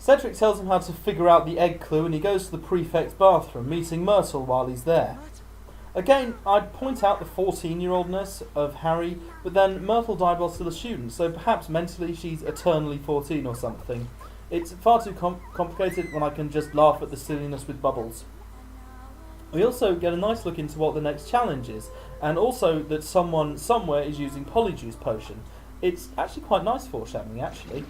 Cedric tells him how to figure out the egg clue and he goes to the prefect's bathroom, meeting Myrtle while he's there. Again, I'd point out the 14-year-oldness of Harry, but then Myrtle died while still a student, so perhaps mentally she's eternally 14 or something. It's far too complicated when I can just laugh at the silliness with Bubbles. We also get a nice look into what the next challenge is, and also that someone somewhere is using Polyjuice Potion. It's actually quite nice foreshadowing, actually.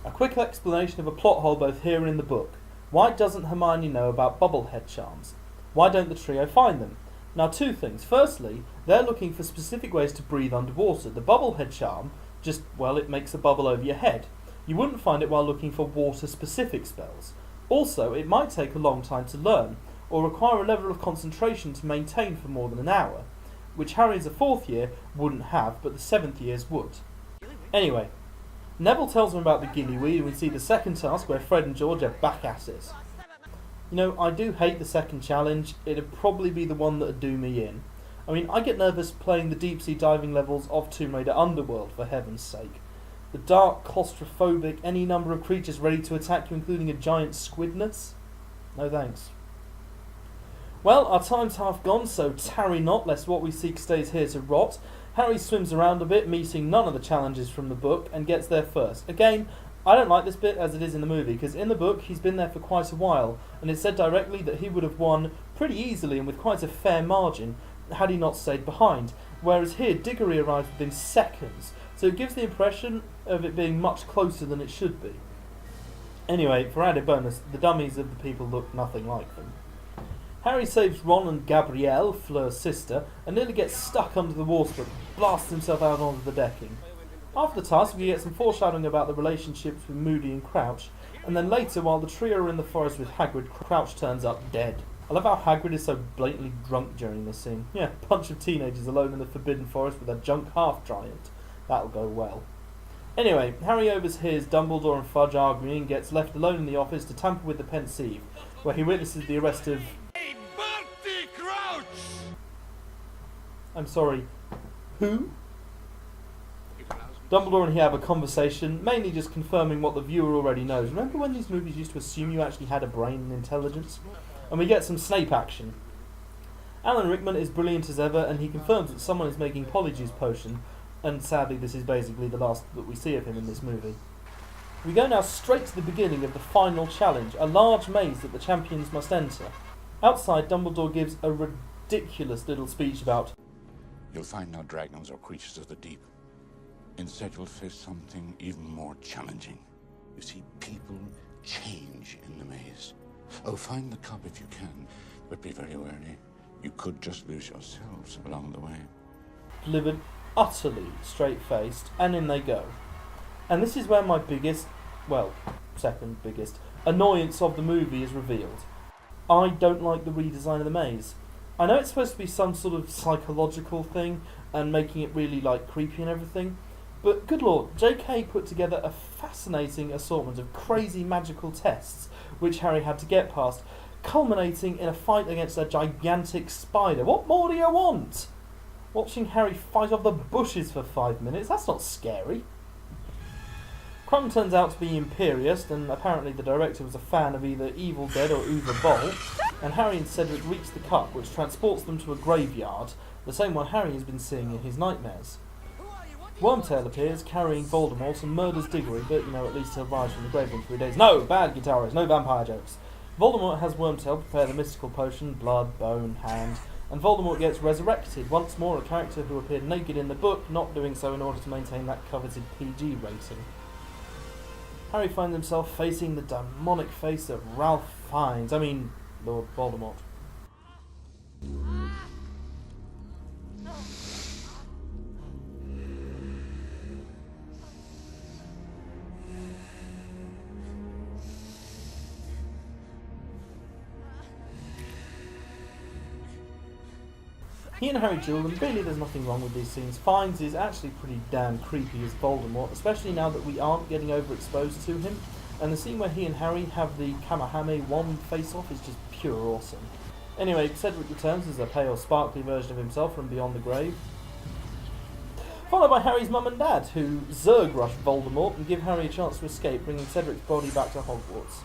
A quick explanation of a plot hole both here and in the book. Why doesn't Hermione know about bubblehead charms? Why don't the trio find them? Now, two things. Firstly, they're looking for specific ways to breathe underwater. The bubblehead charm, it makes a bubble over your head. You wouldn't find it while looking for water-specific spells. Also, it might take a long time to learn, or require a level of concentration to maintain for more than an hour, which Harry as a 4th year wouldn't have, but the 7th years would. Anyway, Neville tells him about the gillyweed, and we see the second task where Fred and George are back at it. You know, I do hate the second challenge. It'd probably be the one that'd do me in. I mean, I get nervous playing the deep-sea diving levels of Tomb Raider Underworld, for heaven's sake. The dark, claustrophobic, any number of creatures ready to attack you, including a giant squidness? No thanks. Well, our time's half gone, so tarry not, lest what we seek stays here to rot. Harry swims around a bit, meeting none of the challenges from the book, and gets there first. Again, I don't like this bit as it is in the movie, because in the book he's been there for quite a while, and it said directly that he would have won pretty easily and with quite a fair margin had he not stayed behind, whereas here Diggory arrives within seconds, so it gives the impression of it being much closer than it should be. Anyway, for added bonus, the dummies of the people look nothing like them. Harry saves Ron and Gabrielle, Fleur's sister, and nearly gets stuck under the water but blasts himself out onto the decking. After the task, we get some foreshadowing about the relationships with Moody and Crouch, and then later, while the trio are in the forest with Hagrid, Crouch turns up dead. I love how Hagrid is so blatantly drunk during this scene. Yeah, a bunch of teenagers alone in the Forbidden Forest with a junk half-giant. That'll go well. Anyway, Harry overhears Dumbledore and Fudge arguing and gets left alone in the office to tamper with the pensieve, where he witnesses the arrest of... Hey, Barty Crouch! I'm sorry, who? Dumbledore and he have a conversation, mainly just confirming what the viewer already knows. Remember when these movies used to assume you actually had a brain and intelligence? And we get some Snape action. Alan Rickman is brilliant as ever, and he confirms that someone is making Polyjuice Potion, and sadly this is basically the last that we see of him in this movie. We go now straight to the beginning of the final challenge, a large maze that the champions must enter. Outside, Dumbledore gives a ridiculous little speech about, "You'll find no dragons or creatures of the deep. Instead, you'll face something even more challenging. You see, people change in the maze. Oh, find the cup if you can, but be very wary. You could just lose yourselves along the way." Delivered utterly straight-faced, and in they go. And this is where my second biggest, annoyance of the movie is revealed. I don't like the redesign of the maze. I know it's supposed to be some sort of psychological thing, and making it really, creepy and everything, but good lord, JK put together a fascinating assortment of crazy magical tests, which Harry had to get past, culminating in a fight against a gigantic spider. What more do you want? Watching Harry fight off the bushes for 5 minutes, that's not scary. Crumb turns out to be imperious, and apparently the director was a fan of either Evil Dead or Uwe Boll, and Harry and Cedric reach the cup, which transports them to a graveyard, the same one Harry has been seeing in his nightmares. Wormtail appears, carrying Voldemort, and murders Diggory, but, at least he'll rise from the grave in 3 days. No! Bad Guitarist, no vampire jokes. Voldemort has Wormtail prepare the mystical potion, blood, bone, hand, and Voldemort gets resurrected, once more a character who appeared naked in the book, not doing so in order to maintain that coveted PG rating. Harry finds himself facing the demonic face of Ralph Fiennes, Lord Voldemort. He and Harry duel, and really there's nothing wrong with these scenes. Fiennes is actually pretty damn creepy as Voldemort, especially now that we aren't getting overexposed to him. And the scene where he and Harry have the Kamehame wand face-off is just pure awesome. Anyway, Cedric returns as a pale, sparkly version of himself from beyond the grave. Followed by Harry's mum and dad, who Zerg rush Voldemort and give Harry a chance to escape, bringing Cedric's body back to Hogwarts.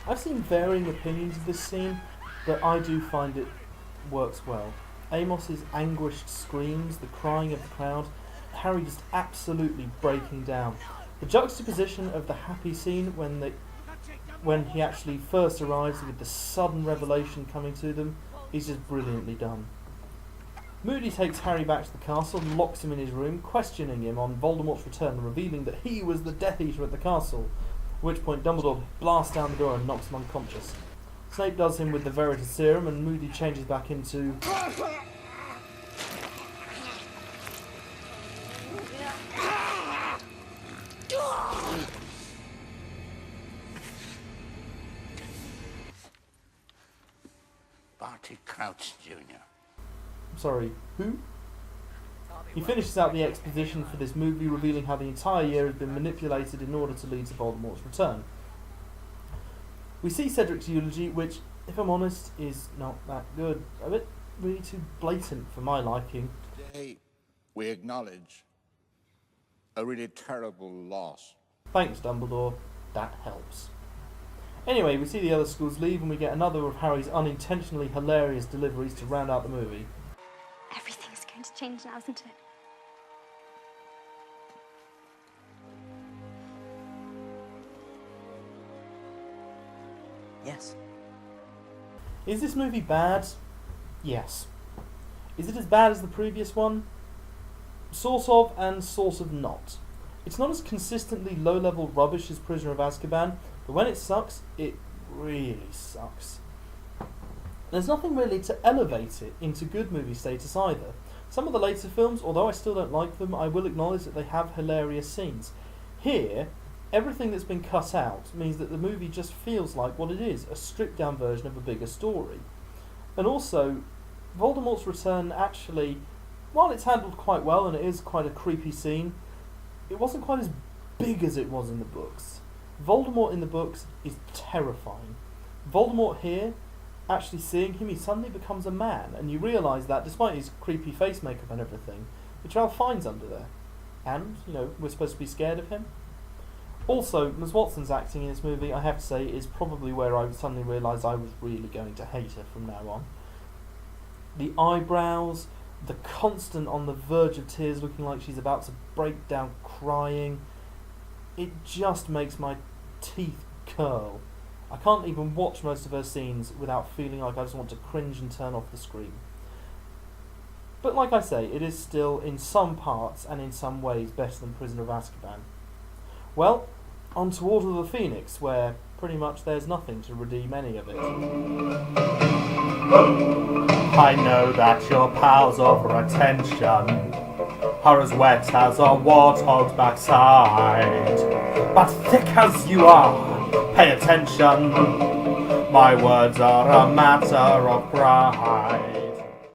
I've seen varying opinions of this scene, but I do find it works well. Amos's anguished screams, the crying of the crowd, Harry just absolutely breaking down. The juxtaposition of the happy scene when he actually first arrives with the sudden revelation coming to them is just brilliantly done. Moody takes Harry back to the castle and locks him in his room, questioning him on Voldemort's return and revealing that he was the Death Eater at the castle, at which point Dumbledore blasts down the door and knocks him unconscious. Snape does him with the Veritaserum and Moody changes back into... Barty Crouch, Jr. Sorry, who? He finishes out the exposition for this movie, revealing how the entire year has been manipulated in order to lead to Voldemort's return. We see Cedric's eulogy, which, if I'm honest, is not that good. A bit really too blatant for my liking. Today, we acknowledge a really terrible loss. Thanks, Dumbledore. That helps. Anyway, we see the other schools leave and we get another of Harry's unintentionally hilarious deliveries to round out the movie. Everything's going to change now, isn't it? Yes. Is this movie bad? Yes. Is it as bad as the previous one? Sort of, and sort of not. It's not as consistently low-level rubbish as Prisoner of Azkaban, but when it sucks, it really sucks. There's nothing really to elevate it into good movie status either. Some of the later films, although I still don't like them, I will acknowledge that they have hilarious scenes. Here, everything that's been cut out means that the movie just feels like what it is, a stripped-down version of a bigger story. And also, Voldemort's return actually, while it's handled quite well and it is quite a creepy scene, it wasn't quite as big as it was in the books. Voldemort in the books is terrifying. Voldemort here, actually seeing him, he suddenly becomes a man, and you realise that despite his creepy face makeup and everything, which Ralph Fiennes under there. And, we're supposed to be scared of him. Also, Ms. Watson's acting in this movie, I have to say, is probably where I suddenly realised I was really going to hate her from now on. The eyebrows, the constant on the verge of tears looking like she's about to break down crying, it just makes my teeth curl. I can't even watch most of her scenes without feeling like I just want to cringe and turn off the screen. But like I say, it is still, in some parts and in some ways, better than Prisoner of Azkaban. Well, on to Order of the Phoenix, where pretty much there's nothing to redeem any of it. I know that your pals over attention are as wet as a warthog's backside, but thick as you are, pay attention. My words are a matter of pride.